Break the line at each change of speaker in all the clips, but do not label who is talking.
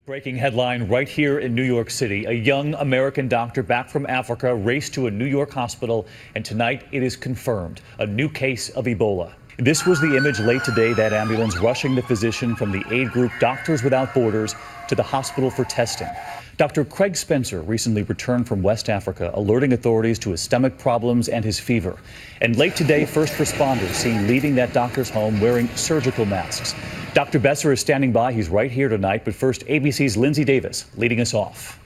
Breaking headline right here in New York City. A young American doctor back from Africa raced to a New York hospital, and tonight it is confirmed a new case of Ebola. This was the image late today, that ambulance rushing the physician from the aid group Doctors Without Borders to the hospital for testing. Dr. Craig Spencer recently returned from West Africa, alerting authorities to his stomach problems and his fever. And late today, first responders seen leaving that doctor's home wearing surgical masks. Dr. Besser is standing by. He's right here tonight. But first, ABC's Lindsay Davis leading us off.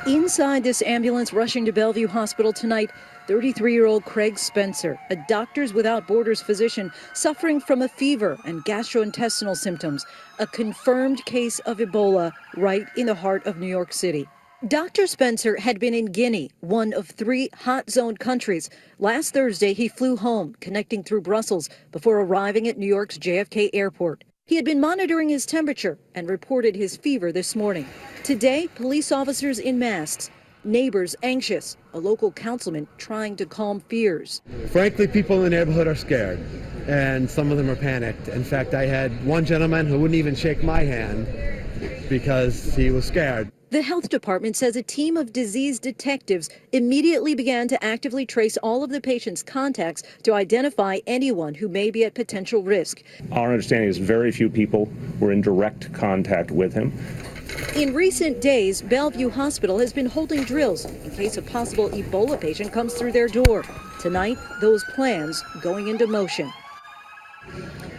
Inside this ambulance rushing to Bellevue Hospital tonight, 33-year-old Craig Spencer, a Doctors Without Borders physician suffering from a fever and gastrointestinal symptoms, a confirmed case of Ebola right in the heart of New York City. Dr. Spencer had been in Guinea, one of 3 hot-zone countries. Last Thursday, he flew home, connecting through Brussels before arriving at New York's JFK airport. He had been monitoring his temperature and reported his fever this morning. Today, police officers in masks, neighbors anxious, a local councilman trying to calm fears.
Frankly, people in the neighborhood are scared, and some of them are panicked. In fact, I had one gentleman who wouldn't even shake my hand because he was scared.
The health department says a team of disease detectives immediately began to actively trace all of the patient's contacts to identify anyone who may be at potential risk.
Our understanding is very few people were in direct contact with him.
In recent days, Bellevue Hospital has been holding drills in case a possible Ebola patient comes through their door. Tonight, those plans going into motion.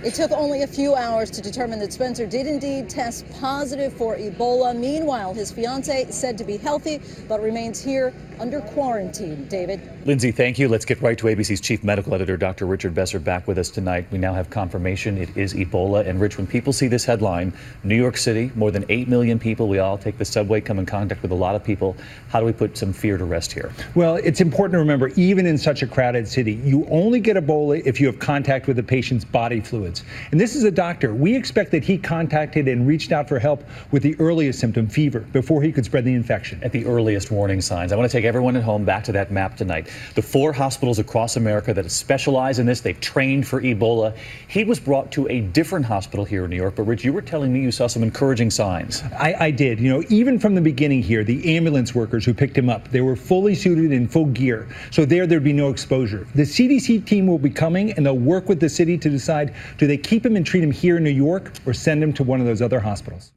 It took only a few hours to determine that Spencer did indeed test positive for Ebola. Meanwhile, his fiancée said to be healthy, but remains here under quarantine. David?
Lindsay, thank you. Let's get right to ABC's chief medical editor, Dr. Richard Besser, back with us tonight. We now have confirmation it is Ebola. And Rich, when people see this headline, New York City, more than 8 million people, we all take the subway, come in contact with a lot of people. How do we put some fear to rest here?
Well, it's important to remember, even in such a crowded city, you only get Ebola if you have contact with the patient's body fluids. And this is a doctor. We expect that he contacted and reached out for help with the earliest symptom, fever, before he could spread the infection.
At the earliest warning signs. I want to take everyone at home back to that map tonight. The 4 hospitals across America that specialize in this, they've trained for Ebola. He was brought to a different hospital here in New York. But Rich, you were telling me you saw some encouraging signs.
I did. You know, even from the beginning here, the ambulance workers who picked him up, they were fully suited in full gear. So there'd be no exposure. The CDC team will be coming, and they'll work with the city to decide, do they keep him and treat him here in New York or send him to one of those other hospitals?